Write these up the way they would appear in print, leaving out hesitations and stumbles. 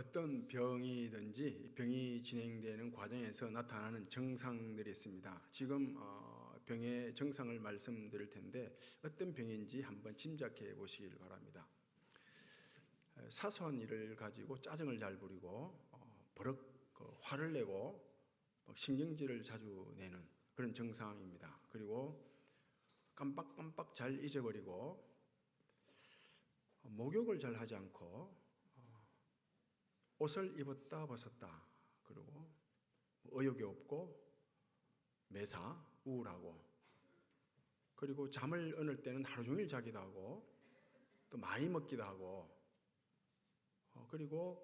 어떤 병이든지 병이 진행되는 과정에서 나타나는 증상들이 있습니다. 지금 병의 증상을 말씀드릴 텐데 어떤 병인지 한번 짐작해 보시길 바랍니다. 사소한 일을 가지고 짜증을 잘 부리고 버럭 화를 내고 신경질을 자주 내는 그런 증상입니다. 그리고 깜빡깜빡 잘 잊어버리고 목욕을 잘 하지 않고 옷을 입었다 벗었다, 그리고 의욕이 없고 매사 우울하고, 그리고 잠을 어느 때는 하루 종일 자기도 하고 또 많이 먹기도 하고, 그리고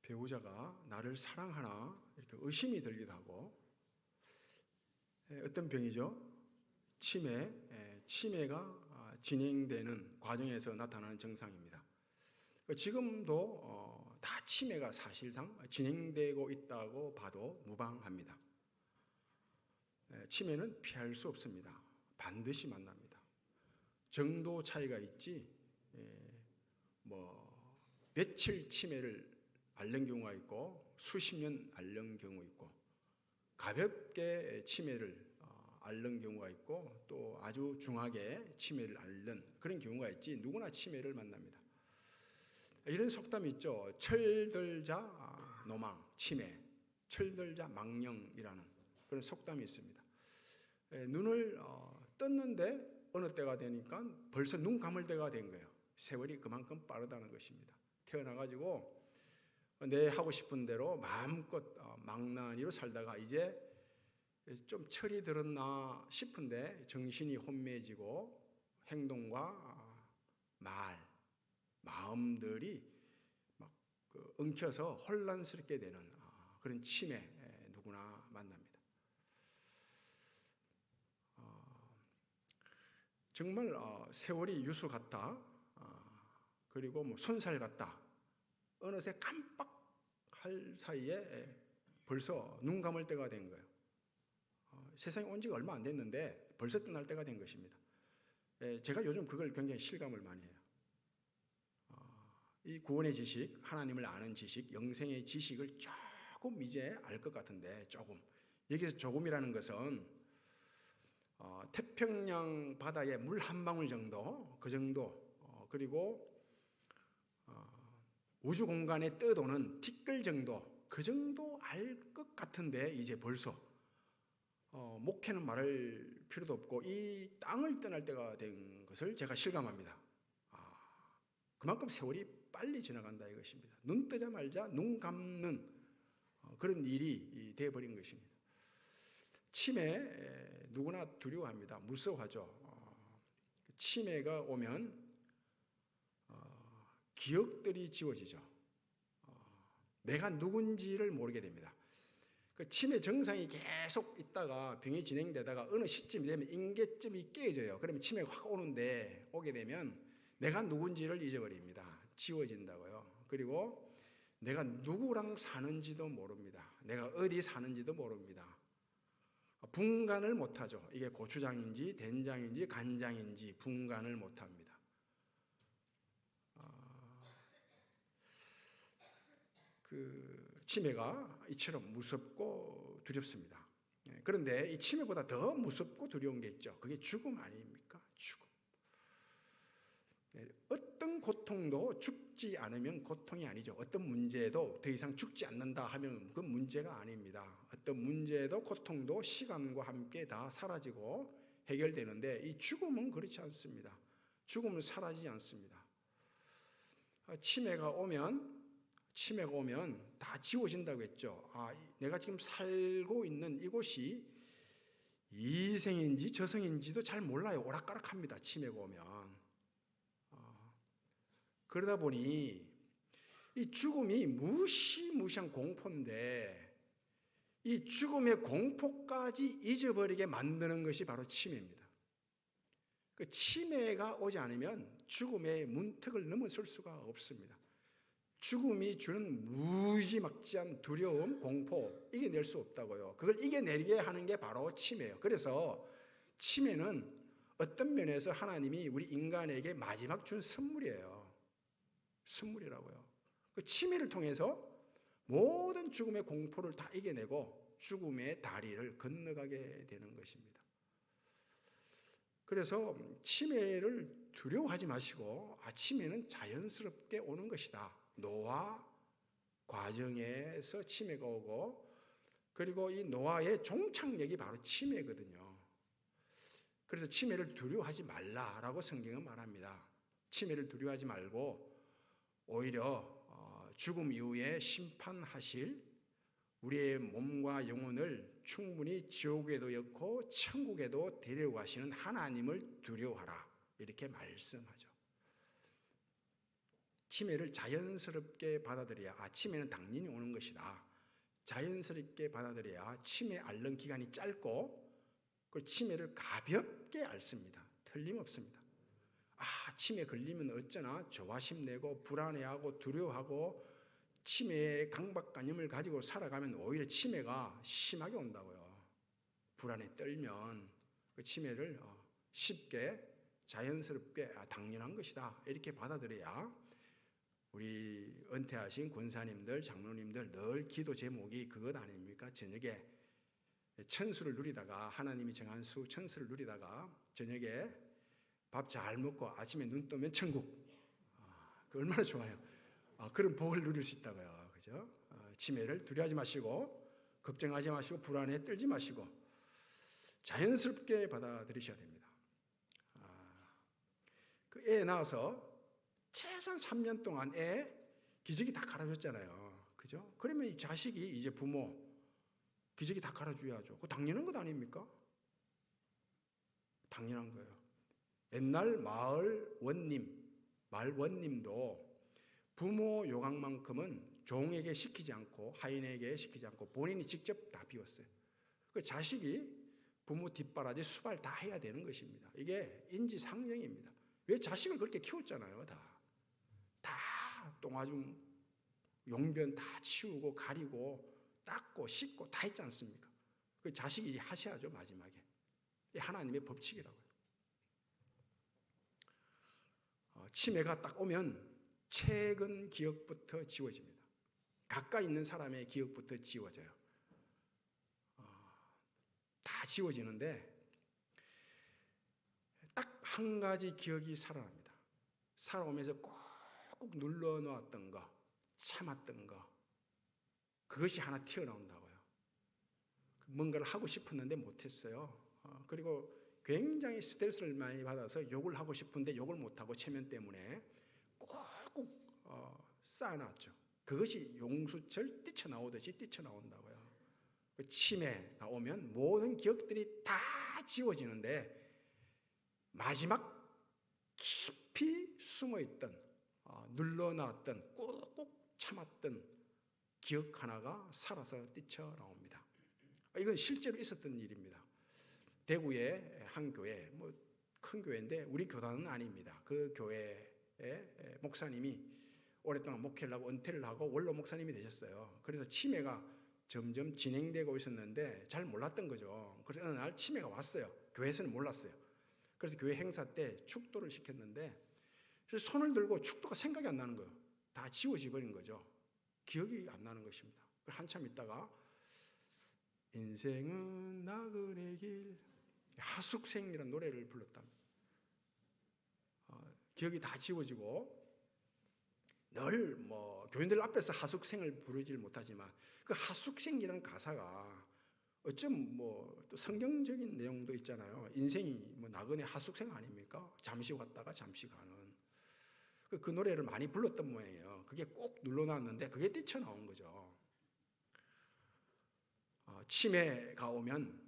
배우자가 나를 사랑하나 이렇게 의심이 들기도 하고. 어떤 병이죠? 치매가 진행되는 과정에서 나타나는 증상입니다. 지금도 다 치매가 사실상 진행되고 있다고 봐도 무방합니다. 치매는 피할 수 없습니다. 반드시 만납니다. 정도 차이가 있지, 며칠 치매를 앓는 경우가 있고 수십 년 앓는 경우 있고, 가볍게 치매를 앓는 경우가 있고 또 아주 중하게 치매를 앓는 그런 경우가 있지, 누구나 치매를 만납니다. 이런 속담이 있죠. 철들자 노망, 치매, 철들자 망령이라는 그런 속담이 있습니다. 눈을 떴는데 어느 때가 되니까 벌써 눈 감을 때가 된 거예요. 세월이 그만큼 빠르다는 것입니다. 태어나가지고 내 하고 싶은 대로 마음껏 망나니로 살다가 이제 좀 철이 들었나 싶은데 정신이 혼미해지고 행동과 마음들이 막 엉켜서 혼란스럽게 되는 그런 치매, 누구나 만납니다. 정말 세월이 유수 같다, 그리고 손살 같다, 어느새 깜빡할 사이에 벌써 눈 감을 때가 된 거예요. 세상에 온 지가 얼마 안 됐는데 벌써 떠날 때가 된 것입니다. 제가 요즘 그걸 굉장히 실감을 많이 해요. 이 구원의 지식, 하나님을 아는 지식, 영생의 지식을 조금 이제 알 것 같은데, 조금, 여기서 조금이라는 것은 태평양 바다에 물 한 방울 정도, 그 정도, 그리고 우주 공간에 떠도는 티끌 정도, 그 정도 알 것 같은데 이제 벌써 목회는 말할 필요도 없고 이 땅을 떠날 때가 된 것을 제가 실감합니다. 그만큼 세월이 빨리 지나간다 이것입니다. 눈 뜨자마자 눈 감는 그런 일이 되어버린 것입니다. 치매 누구나 두려워합니다. 무서워하죠. 치매가 오면 기억들이 지워지죠. 내가 누군지를 모르게 됩니다. 그 치매 증상이 계속 있다가 병이 진행되다가 어느 시점이 되면 인계점이 깨져요. 그러면 치매가 확 오게 되면 내가 누군지를 잊어버립니다. 지워진다고요. 그리고 내가 누구랑 사는지도 모릅니다. 내가 어디 사는지도 모릅니다. 분간을 못하죠. 이게 고추장인지 된장인지 간장인지 분간을 못합니다. 치매가 이처럼 무섭고 두렵습니다. 그런데 이 치매보다 더 무섭고 두려운 게 있죠. 그게 죽음 아닙니까? 죽음. 어떤 고통도 죽지 않으면 고통이 아니죠. 어떤 문제도 더 이상 죽지 않는다 하면 그건 문제가 아닙니다. 어떤 문제도 고통도 시간과 함께 다 사라지고 해결되는데 이 죽음은 그렇지 않습니다. 죽음은 사라지지 않습니다. 치매가 오면 다 지워진다고 했죠. 내가 지금 살고 있는 이곳이 이생인지 저생인지도 잘 몰라요. 오락가락합니다. 치매가 오면. 그러다 보니 이 죽음이 무시무시한 공포인데 이 죽음의 공포까지 잊어버리게 만드는 것이 바로 치매입니다. 그 치매가 오지 않으면 죽음의 문턱을 넘어설 수가 없습니다. 죽음이 주는 무지막지한 두려움, 공포, 이겨낼 수 없다고요. 그걸 이겨내게 하는 게 바로 치매예요. 그래서 치매는 어떤 면에서 하나님이 우리 인간에게 마지막 준 선물이에요. 선물이라고요. 그 치매를 통해서 모든 죽음의 공포를 다 이겨내고 죽음의 다리를 건너가게 되는 것입니다. 그래서 치매를 두려워하지 마시고 치매는 자연스럽게 오는 것이다. 노화 과정에서 치매가 오고, 그리고 이 노화의 종착역이 바로 치매거든요. 그래서 치매를 두려워하지 말라라고 성경은 말합니다. 치매를 두려워하지 말고 오히려 죽음 이후에 심판하실 우리의 몸과 영혼을 충분히 지옥에도 엮고 천국에도 데려가시는 하나님을 두려워하라, 이렇게 말씀하죠. 치매를 자연스럽게 받아들여야 치매는 당연히 오는 것이다. 자연스럽게 받아들여야 치매 앓는 기간이 짧고 그 치매를 가볍게 앓습니다. 틀림없습니다. 치매 걸리면 어쩌나 조바심내고 불안해하고 두려워하고 치매의 강박관념을 가지고 살아가면 오히려 치매가 심하게 온다고요. 불안에 떨면 그 치매를 쉽게 자연스럽게 당연한 것이다, 이렇게 받아들여야 우리 은퇴하신 권사님들, 장로님들 늘 기도 제목이 그것 아닙니까? 저녁에 천수를 누리다가, 하나님이 정한 수 천수를 누리다가 저녁에 밥 잘 먹고 아침에 눈 뜨면 천국. 그 얼마나 좋아요. 그런 복을 누릴 수 있다고요. 그죠? 치매를 두려워하지 마시고, 걱정하지 마시고, 불안에 떨지 마시고 자연스럽게 받아들이셔야 됩니다. 그 애 낳아서 최소한 3년 동안 애 기저귀 다 갈아줬잖아요. 그죠? 그러면 이 자식이 이제 부모 기저귀 다 갈아줘야죠. 그거 당연한 것 아닙니까? 당연한 거예요. 옛날 마을 원님도 부모 요강만큼은 종에게 시키지 않고, 하인에게 시키지 않고 본인이 직접 다 비웠어요. 그 자식이 부모 뒷바라지 수발 다 해야 되는 것입니다. 이게 인지상정입니다. 왜 자식을 그렇게 키웠잖아요. 다 똥아줌 용변 다 치우고 가리고 닦고 씻고 다 했지 않습니까? 그 자식이 하셔야죠. 마지막에. 하나님의 법칙이라고요. 치매가 딱 오면 최근 기억부터 지워집니다. 가까이 있는 사람의 기억부터 지워져요. 다 지워지는데 딱 한 가지 기억이 살아납니다. 살아오면서 꾹꾹 눌러놓았던 거, 참았던 거, 그것이 하나 튀어나온다고요. 뭔가를 하고 싶었는데 못했어요. 그리고 굉장히 스트레스를 많이 받아서 욕을 하고 싶은데 욕을 못하고 체면 때문에 꾹꾹 쌓아놨죠. 그것이 용수철 뛰쳐나오듯이 뛰쳐나온다고요. 치매가 오면 모든 기억들이 다 지워지는데 마지막 깊이 숨어있던 눌러놨던 꾹꾹 참았던 기억 하나가 살아서 뛰쳐나옵니다. 이건 실제로 있었던 일입니다. 대구의 한 교회, 큰 교회인데 우리 교단은 아닙니다. 그 교회의 목사님이 오랫동안 목회를 하고 은퇴를 하고 원로 목사님이 되셨어요. 그래서 치매가 점점 진행되고 있었는데 잘 몰랐던 거죠. 그래서 어느 날 치매가 왔어요. 교회에서는 몰랐어요. 그래서 교회 행사 때 축도를 시켰는데 그래서 손을 들고 축도가 생각이 안 나는 거예요. 다 지워져 버린 거죠. 기억이 안 나는 것입니다. 한참 있다가 인생은 나그네 길, 하숙생이라는 노래를 불렀답니다. 기억이 다 지워지고 늘 교인들 앞에서 하숙생을 부르질 못하지만 그 하숙생이라는 가사가 어쩜 또 성경적인 내용도 있잖아요. 인생이 나그네 하숙생 아닙니까? 잠시 왔다가 잠시 가는. 그 노래를 많이 불렀던 모양이에요. 그게 꼭 눌러놨는데 그게 뛰쳐나온 거죠. 치매가 오면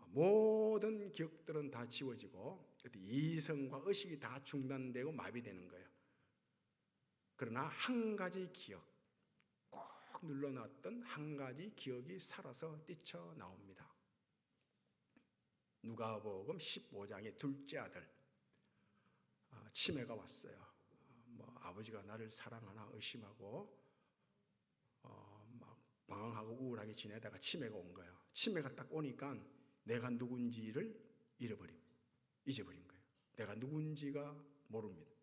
모든 기억들은 다 지워지고 이성과 의식이 다 중단되고 마비되는 거예요. 그러나 한 가지 기억, 꼭 눌러놨던 한 가지 기억이 살아서 뛰쳐나옵니다. 누가복음 15장의 둘째 아들, 치매가 왔어요. 아버지가 나를 사랑하나 의심하고 막 방황하고 우울하게 지내다가 치매가 온 거예요. 치매가 딱 오니까 내가 누군지를 잊어버린 거예요. 내가 누군지가 모릅니다.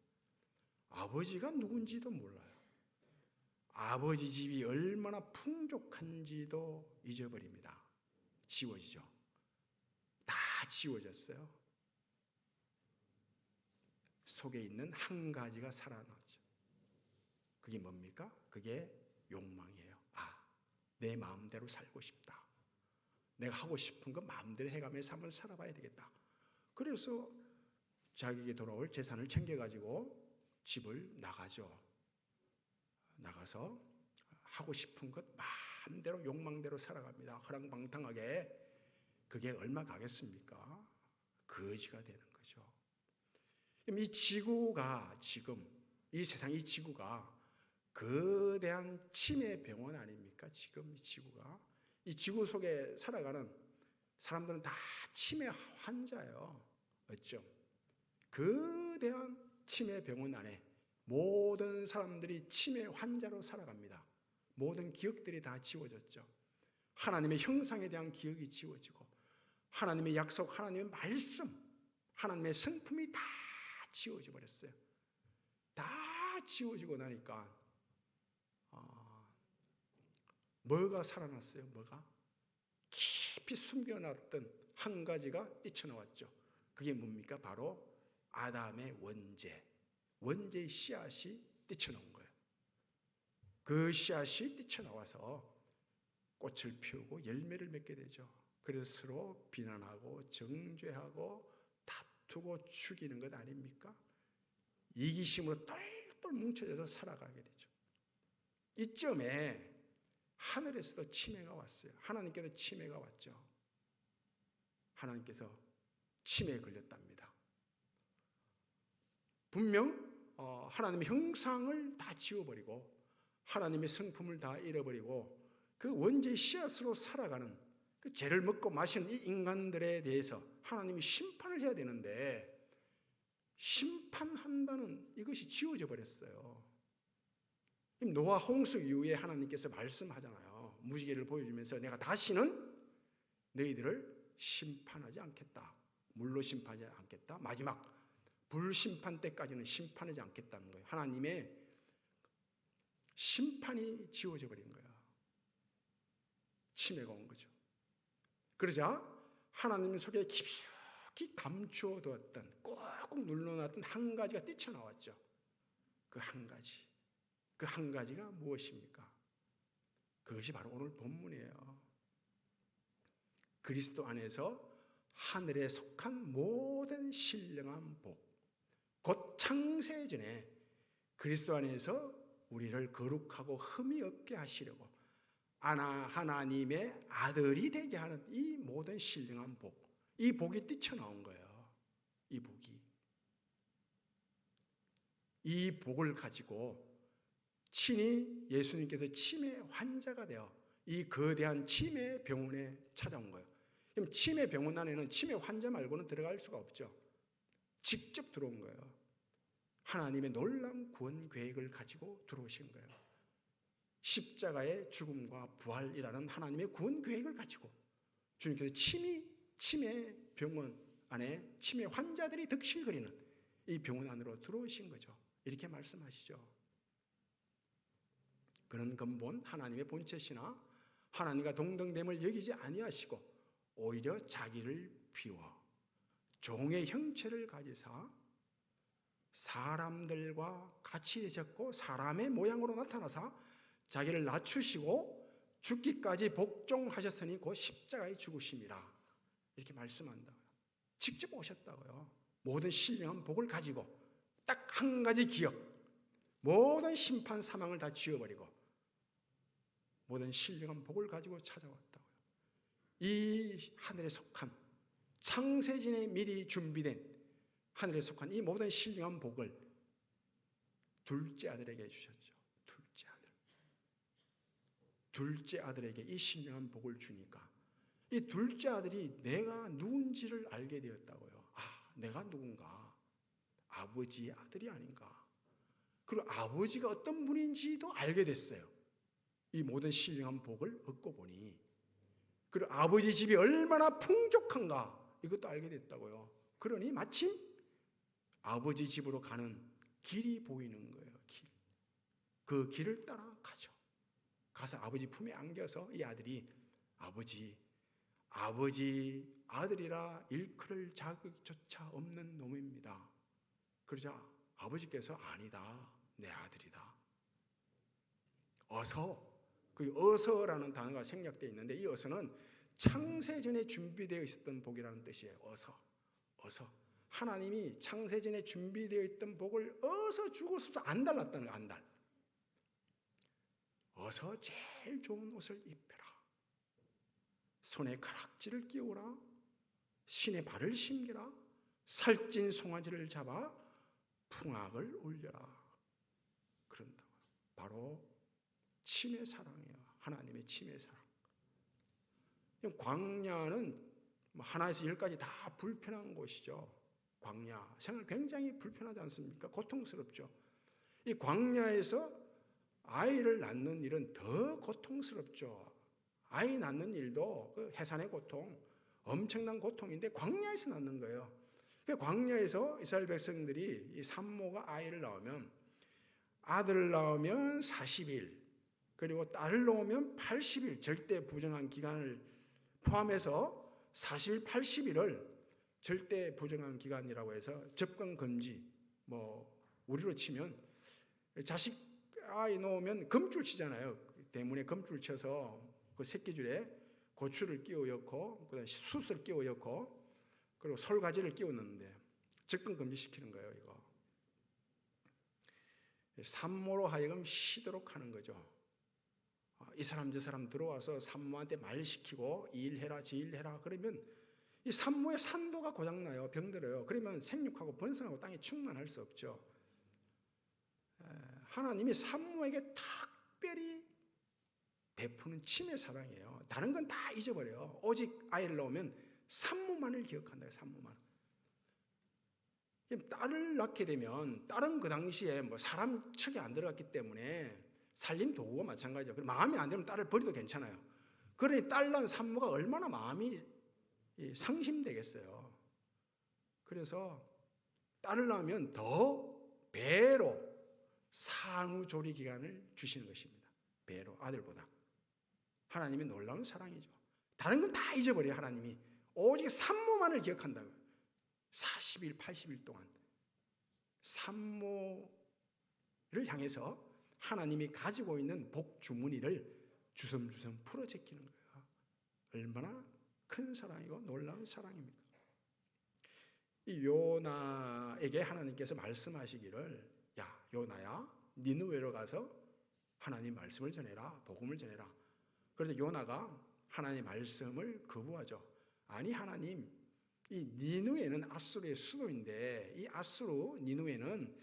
아버지가 누군지도 몰라요. 아버지 집이 얼마나 풍족한지도 잊어버립니다. 지워지죠. 다 지워졌어요. 속에 있는 한 가지가 살아나죠. 그게 뭡니까? 그게 욕망이에요. 내 마음대로 살고 싶다. 내가 하고 싶은 거 마음대로 해가면서 한번 살아봐야 되겠다. 그래서 자기에게 돌아올 재산을 챙겨가지고 집을 나가죠. 나가서 하고 싶은 것 마음대로 욕망대로 살아갑니다. 허랑방탕하게. 그게 얼마 가겠습니까? 거지가 되는 거죠. 이 지구가 지금 이 세상 이 지구가 거대한 치매 병원 아닙니까? 지금 이 지구가 이 지구 속에 살아가는 사람들은 다 치매 환자예요. 맞죠? 거대한 치매 병원 안에 모든 사람들이 치매 환자로 살아갑니다. 모든 기억들이 다 지워졌죠. 하나님의 형상에 대한 기억이 지워지고 하나님의 약속, 하나님의 말씀, 하나님의 성품이 다 지워져 버렸어요. 다 지워지고 나니까 뭐가 살아났어요? 뭐가? 깊이 숨겨놨던 한 가지가 뛰쳐나왔죠. 그게 뭡니까? 바로 아담의 원죄의 씨앗이 뛰쳐나온 거예요. 그 씨앗이 뛰쳐나와서 꽃을 피우고 열매를 맺게 되죠. 그래서 서로 비난하고 정죄하고 다투고 죽이는 것 아닙니까? 이기심으로 똘똘 뭉쳐져서 살아가게 되죠. 이점에 하늘에서도 치매가 왔어요. 하나님께서 치매가 왔죠. 하나님께서 치매에 걸렸답니다. 분명 하나님의 형상을 다 지워버리고 하나님의 성품을 다 잃어버리고 그 원죄의 씨앗으로 살아가는 그 죄를 먹고 마시는 이 인간들에 대해서 하나님이 심판을 해야 되는데 심판한다는 이것이 지워져 버렸어요. 노아 홍수 이후에 하나님께서 말씀하잖아요. 무지개를 보여주면서 내가 다시는 너희들을 심판하지 않겠다. 물로 심판하지 않겠다. 마지막 불심판 때까지는 심판하지 않겠다는 거예요. 하나님의 심판이 지워져 버린 거야. 치매가 온 거죠. 그러자 하나님 속에 깊숙이 감추어 두었던 꾹꾹 눌러놨던 한 가지가 뛰쳐나왔죠. 그 한 가지. 그 한 가지가 무엇입니까? 그것이 바로 오늘 본문이에요. 그리스도 안에서 하늘에 속한 모든 신령한 복, 곧 창세전에 그리스도 안에서 우리를 거룩하고 흠이 없게 하시려고 하나님의 아들이 되게 하는 이 모든 신령한 복, 이 복이 뛰쳐나온 거예요. 이 복을 가지고 친히 예수님께서 치매 환자가 되어 이 거대한 치매 병원에 찾아온 거예요. 그럼 치매 병원 안에는 치매 환자 말고는 들어갈 수가 없죠. 직접 들어온 거예요. 하나님의 놀라운 구원 계획을 가지고 들어오신 거예요. 십자가의 죽음과 부활이라는 하나님의 구원 계획을 가지고 주님께서 치매 병원 안에 치매 환자들이 득실거리는 이 병원 안으로 들어오신 거죠. 이렇게 말씀하시죠. 그런 근본 하나님의 본체시나 하나님과 동등됨을 여기지 아니하시고 오히려 자기를 비워 종의 형체를 가지사 사람들과 같이 되셨고 사람의 모양으로 나타나사 자기를 낮추시고 죽기까지 복종하셨으니 곧 십자가에 죽으심이라 이렇게 말씀한다고요. 직접 오셨다고요. 모든 신령한 복을 가지고 딱 한 가지 기억, 모든 심판 사망을 다 지워버리고 모든 신령한 복을 가지고 찾아왔다고요. 이 하늘에 속한 창세전에 미리 준비된 하늘에 속한 이 모든 신령한 복을 둘째 아들에게 주셨죠. 둘째 아들에게 이 신령한 복을 주니까 이 둘째 아들이 내가 누군지를 알게 되었다고요. 내가 누군가? 아버지의 아들이 아닌가? 그리고 아버지가 어떤 분인지도 알게 됐어요. 이 모든 신령한 복을 얻고 보니. 그리고 아버지 집이 얼마나 풍족한가 이것도 알게 됐다고요. 그러니 마침 아버지 집으로 가는 길이 보이는 거예요. 그 길을 따라 가죠. 가서 아버지 품에 안겨서 이 아들이 아버지 아들이라 일컬을 자격조차 없는 놈입니다. 그러자 아버지께서 아니다, 내 아들이다. 그 어서라는 단어가 생략되어 있는데 이 어서는 창세전에 준비되어 있었던 복이라는 뜻이에요. 어서. 하나님이 창세전에 준비되어 있던 복을 어서 주고서도 안 달랐다는 거예요. 안달. 어서 제일 좋은 옷을 입혀라. 손에 가락지를 끼우라. 신의 발을 심겨라. 살찐 송아지를 잡아 풍악을 울려라. 그런다고요. 바로 치매 사랑이에요. 하나님의 치매 사랑. 광야는 하나에서 열까지 다 불편한 곳이죠. 광야 생활 굉장히 불편하지 않습니까? 고통스럽죠. 이 광야에서 아이를 낳는 일은 더 고통스럽죠. 아이 낳는 일도 그 해산의 고통, 엄청난 고통인데 광야에서 낳는 거예요. 광야에서 이스라엘 백성들이 이 산모가 아이를 낳으면 아들을 낳으면 40일, 그리고 딸을 낳으면 80일, 절대 부정한 기간을 포함해서 40일, 80일을 절대 부정한 기간이라고 해서 접근 금지, 우리로 치면 자식 아이 놓으면 금줄 치잖아요. 대문에 금줄 쳐서 그 새끼줄에 고추를 끼워 넣고 그다음에 숯을 끼워 넣고 그리고 솔가지를 끼워 넣는데 접근 금지 시키는 거예요. 이거 산모로 하여금 쉬도록 하는 거죠. 이 사람 저 사람 들어와서 산모한테 말 시키고 이 일해라 저 일해라 그러면 이 산모의 산도가 고장나요. 병들어요. 그러면 생육하고 번성하고 땅에 충만할 수 없죠. 하나님이 산모에게 특별히 베푸는 치매 사랑이에요. 다른 건 다 잊어버려요. 오직 아이를 낳으면 산모만을 기억한다. 산모만. 딸을 낳게 되면 딸은 그 당시에 사람 척이 안 들어갔기 때문에 살림 도구가 마찬가지죠. 마음에 안 들면 딸을 버려도 괜찮아요. 그러니 딸 낳은 산모가 얼마나 마음이 상심되겠어요. 그래서 딸을 낳으면 더 배로 산후조리 기간을 주시는 것입니다. 배로 아들보다. 하나님의 놀라운 사랑이죠. 다른 건 다 잊어버려요. 하나님이 오직 산모만을 기억한다고요. 40일, 80일 동안 산모를 향해서 하나님이 가지고 있는 복 주머니를 주섬주섬 풀어 제끼는 거예요. 얼마나 큰 사랑이고 놀라운 사랑입니까? 이 요나에게 하나님께서 말씀하시기를 야 요나야 니느웨로 가서 하나님 말씀을 전해라. 복음을 전해라. 그래서 요나가 하나님의 말씀을 거부하죠. 아니 하나님 이 니느웨는 아수르의 수도인데 이 아수르 니느웨는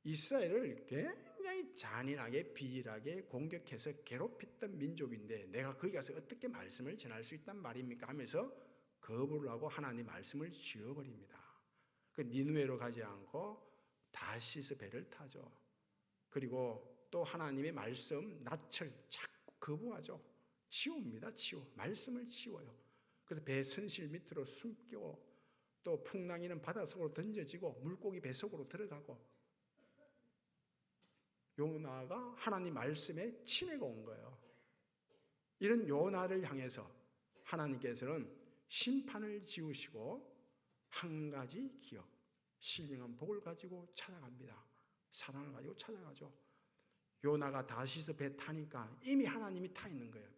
이스라엘을 굉장히 잔인하게 비일하게 공격해서 괴롭혔던 민족인데 내가 거기 가서 어떻게 말씀을 전할 수 있단 말입니까? 하면서 거부를 하고 하나님 말씀을 지워버립니다. 그 니느웨로 가지 않고 다시스 배를 타죠. 그리고 또 하나님의 말씀 낯을 자꾸 거부하죠. 치웁니다. 말씀을 치워요. 그래서 배 선실 밑으로 숨기고 또 풍랑이는 바닷속으로 던져지고 물고기 뱃속으로 들어가고 요나가 하나님 말씀에 치매가 온 거예요. 이런 요나를 향해서 하나님께서는 심판을 지으시고 한 가지 기억, 신령한 복을 가지고 찾아갑니다. 사랑을 가지고 찾아가죠. 요나가 다시서 배 타니까 이미 하나님이 타 있는 거예요.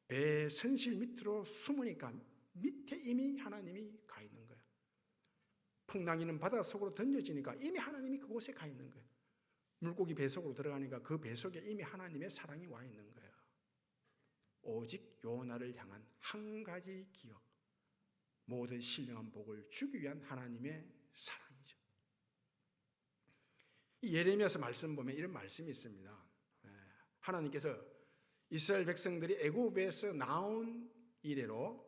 배 선실 밑으로 숨으니까 밑에 이미 하나님이 가 있는 거예요. 풍랑이는 바닷속으로 던져지니까 이미 하나님이 그곳에 가 있는 거예요. 물고기 뱃속으로 들어가니까 그 뱃속에 이미 하나님의 사랑이 와 있는 거예요. 오직 요나를 향한 한 가지 기억, 모든 신령한 복을 주기 위한 하나님의 사랑이죠. 예레미야서 말씀 보면 이런 말씀이 있습니다. 하나님께서 이스라엘 백성들이 애굽에서 나온 이래로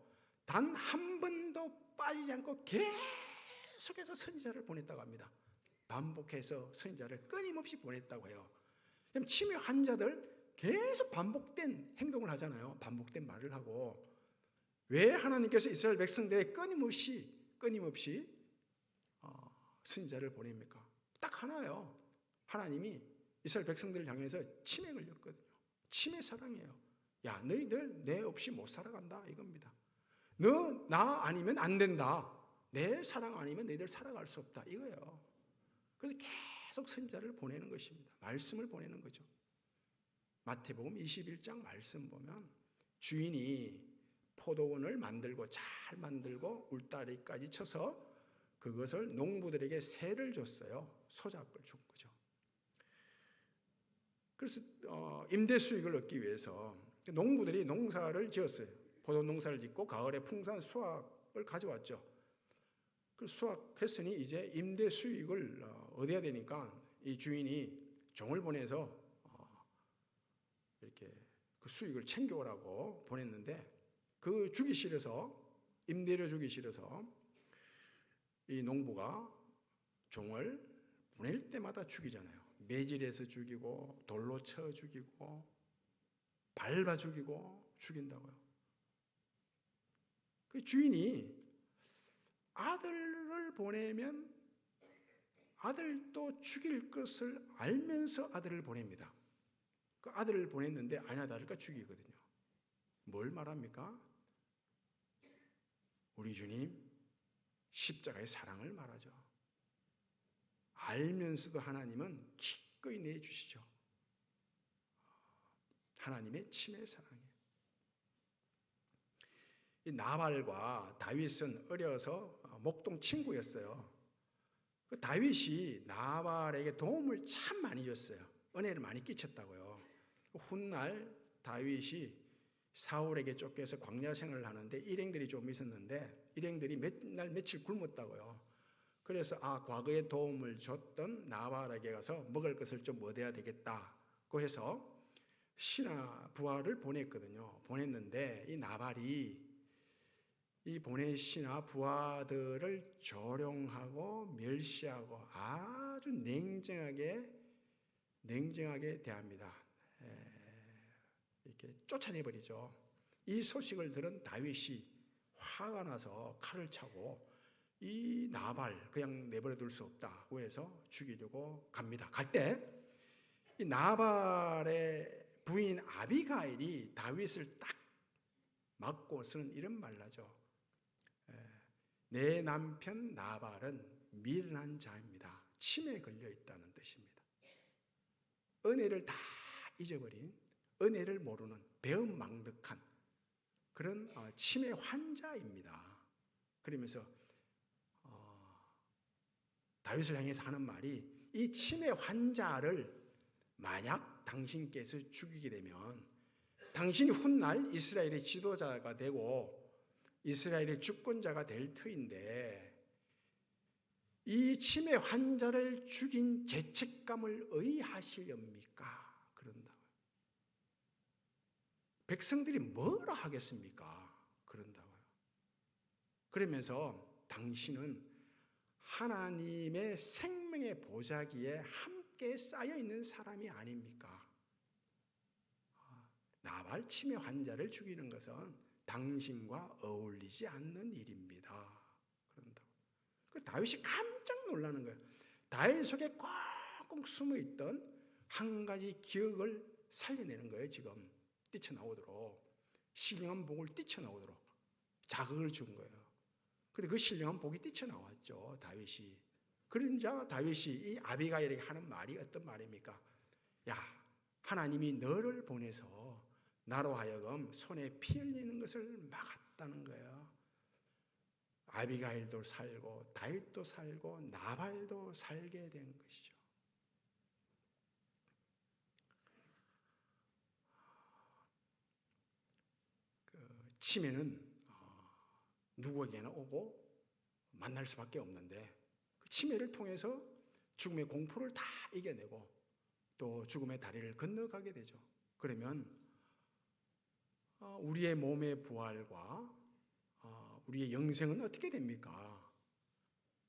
단 한 번도 빠지지 않고 계속해서 선지자를 보냈다고 합니다. 반복해서 선지자를 끊임없이 보냈다고 해요. 그럼 치매 환자들 계속 반복된 행동을 하잖아요. 반복된 말을 하고. 왜 하나님께서 이스라엘 백성들에게 끊임없이 선지자를 보냅니까? 딱 하나예요. 하나님이 이스라엘 백성들을 향해서 치매 걸렸거든요. 치매 사랑이에요. 야, 너희들 내 없이 못 살아간다 이겁니다. 너 나 아니면 안 된다. 내 사랑 아니면 너희들 살아갈 수 없다 이거예요. 그래서 계속 선자를 보내는 것입니다. 말씀을 보내는 거죠. 마태복음 21장 말씀 보면 주인이 포도원을 만들고 잘 만들고 울타리까지 쳐서 그것을 농부들에게 세를 줬어요. 소작을 준 거죠. 그래서 임대 수익을 얻기 위해서 농부들이 농사를 지었어요. 포도 농사를 짓고 가을에 풍성한 수확을 가져왔죠. 그 수확했으니 이제 임대 수익을 얻어야 되니까 이 주인이 종을 보내서 이렇게 그 수익을 챙겨오라고 보냈는데 그 주기 싫어서 임대료 주기 싫어서 이 농부가 종을 보낼 때마다 죽이잖아요. 매질해서 죽이고 돌로 쳐 죽이고 밟아 죽이고 죽인다고요. 그 주인이 아들을 보내면 아들도 죽일 것을 알면서 아들을 보냅니다. 그 아들을 보냈는데 아니야 다를까 죽이거든요. 뭘 말합니까? 우리 주님 십자가의 사랑을 말하죠. 알면서도 하나님은 기꺼이 내주시죠. 하나님의 치매 사랑이에요. 이 나발과 다윗은 어려서 목동 친구였어요. 그 다윗이 나발에게 도움을 참 많이 줬어요. 은혜를 많이 끼쳤다고요. 훗날 다윗이 사울에게 쫓겨서 광야 생활을 하는데 일행들이 좀 있었는데 일행들이 며칠 굶었다고요. 그래서 과거에 도움을 줬던 나발에게 가서 먹을 것을 좀 얻어야 되겠다고 해서 신하 부하를 보냈거든요. 보냈는데 이 나발이 이 보내신 부하들을 조롱하고 멸시하고 아주 냉정하게 대합니다. 이렇게 쫓아내버리죠. 이 소식을 들은 다윗이 화가 나서 칼을 차고 이 나발 그냥 내버려둘 수 없다고 해서 죽이려고 갑니다. 갈 때 이 나발의 부인 아비가일이 다윗을 딱 맞고 쓰는 이런 말라죠. 내 남편 나발은 미련한 자입니다. 치매에 걸려 있다는 뜻입니다. 은혜를 다 잊어버린, 은혜를 모르는 배은망덕한 그런 치매 환자입니다. 그러면서 다윗을 향해서 하는 말이 이 치매 환자를 만약 당신께서 죽이게 되면 당신이 훗날 이스라엘의 지도자가 되고 이스라엘의 주권자가 될 터인데 이 치매 환자를 죽인 죄책감을 의하시렵니까? 그런다고요. 백성들이 뭐라 하겠습니까? 그런다고요. 그러면서 당신은 하나님의 생명의 보자기에 함께 쌓여 있는 사람이 아닙니까? 나발 치매 환자를 죽이는 것은 당신과 어울리지 않는 일입니다. 그런다고. 그 다윗이 깜짝 놀라는 거예요. 다윗 속에 꽁꽁 숨어 있던 한 가지 기억을 살려내는 거예요. 지금 뛰쳐나오도록 신령한 복을 뛰쳐나오도록 자극을 준 거예요. 그런데 그 신령한 복이 뛰쳐나왔죠. 다윗이. 그러자 다윗이 이 아비가일에게 하는 말이 어떤 말입니까? 야, 하나님이 너를 보내서 나로 하여금 손에 피 흘리는 것을 막았다는 거예요. 아비가일도 살고 다윗도 살고 나발도 살게 된 것이죠. 치매는 누구에게나 오고 만날 수밖에 없는데 그 치매를 통해서 죽음의 공포를 다 이겨내고 또 죽음의 다리를 건너가게 되죠. 그러면 우리의 몸의 부활과 우리의 영생은 어떻게 됩니까?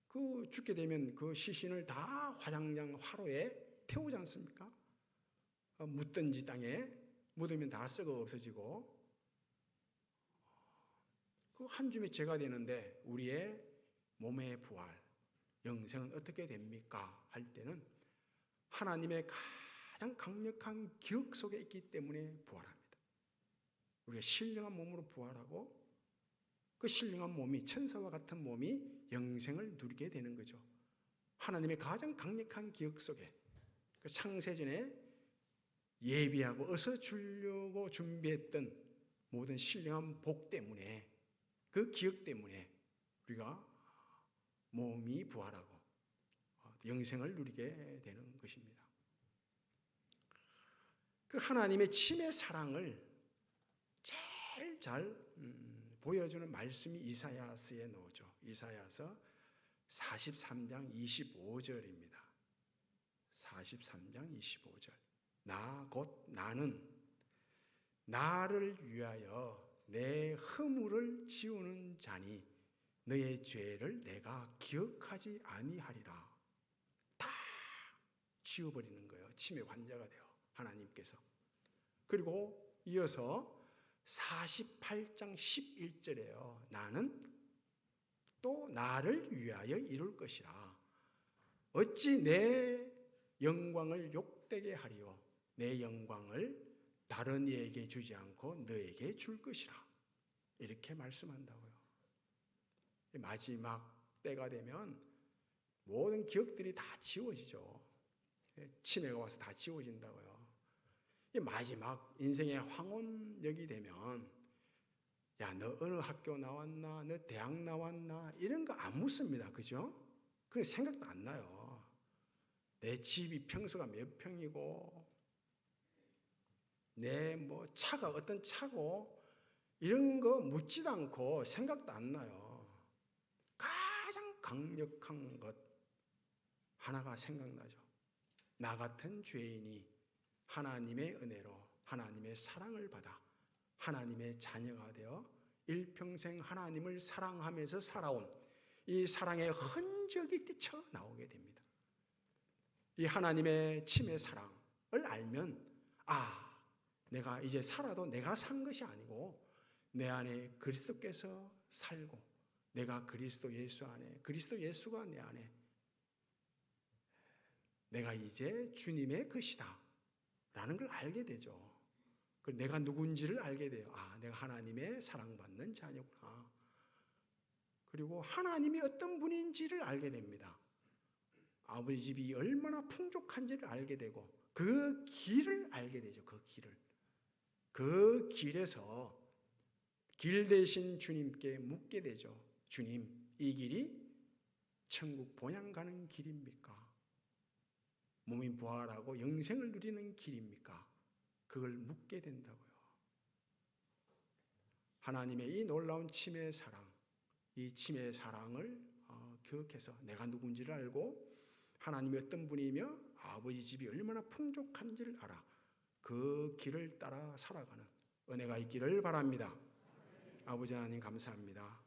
그 죽게 되면 그 시신을 다 화장장 화로에 태우지 않습니까? 묻든지 땅에 묻으면 다 썩어 없어지고 그 한 줌의 죄가 되는데 우리의 몸의 부활, 영생은 어떻게 됩니까? 할 때는 하나님의 가장 강력한 기억 속에 있기 때문에 부활합니다. 우리가 신령한 몸으로 부활하고 그 신령한 몸이, 천사와 같은 몸이 영생을 누리게 되는 거죠. 하나님의 가장 강력한 기억 속에, 그 창세전에 예비하고 어서 주려고 준비했던 모든 신령한 복 때문에, 그 기억 때문에 우리가 몸이 부활하고 영생을 누리게 되는 것입니다. 그 하나님의 침의 사랑을 제일 잘 보여주는 말씀이 이사야서에 나오죠. 이사야서 43장 25절입니다. 43장 25절. 곧 나는 나를 위하여 내 허물을 지우는 자니 너의 죄를 내가 기억하지 아니하리라. 다 지워버리는 거예요. 치매 환자가 되어 하나님께서. 그리고 이어서 48장 11절에요. 나는 또 나를 위하여 이룰 것이라. 어찌 내 영광을 욕되게 하리요. 내 영광을 다른 이에게 주지 않고 너에게 줄 것이라. 이렇게 말씀한다고요. 마지막 때가 되면 모든 기억들이 다 지워지죠. 치매가 와서 다 지워진다고요. 마지막 인생의 황혼역이 되면 야, 너 어느 학교 나왔나? 너 대학 나왔나? 이런 거 안 묻습니다. 그죠? 그게 생각도 안 나요. 내 집이 평수가 몇 평이고 내 차가 어떤 차고 이런 거 묻지도 않고 생각도 안 나요. 가장 강력한 것 하나가 생각나죠. 나 같은 죄인이 하나님의 은혜로 하나님의 사랑을 받아 하나님의 자녀가 되어 일평생 하나님을 사랑하면서 살아온 이 사랑의 흔적이 뛰쳐나오게 됩니다. 이 하나님의 침의 사랑을 알면 내가 이제 살아도 내가 산 것이 아니고 내 안에 그리스도께서 살고 내가 그리스도 예수 안에, 그리스도 예수가 내 안에, 내가 이제 주님의 것이다 라는 걸 알게 되죠. 내가 누군지를 알게 돼요. 내가 하나님의 사랑받는 자녀구나. 그리고 하나님이 어떤 분인지를 알게 됩니다. 아버지 집이 얼마나 풍족한지를 알게 되고 그 길을 알게 되죠. 그 길을. 그 길에서 길 대신 주님께 묻게 되죠. 주님, 이 길이 천국 본향 가는 길입니까? 몸이 부활하고 영생을 누리는 길입니까? 그걸 묻게 된다고요. 하나님의 이 놀라운 침의 사랑, 이 침의 사랑을 기억해서 내가 누군지를 알고 하나님이 어떤 분이며 아버지 집이 얼마나 풍족한지를 알아 그 길을 따라 살아가는 은혜가 있기를 바랍니다. 아버지 하나님 감사합니다.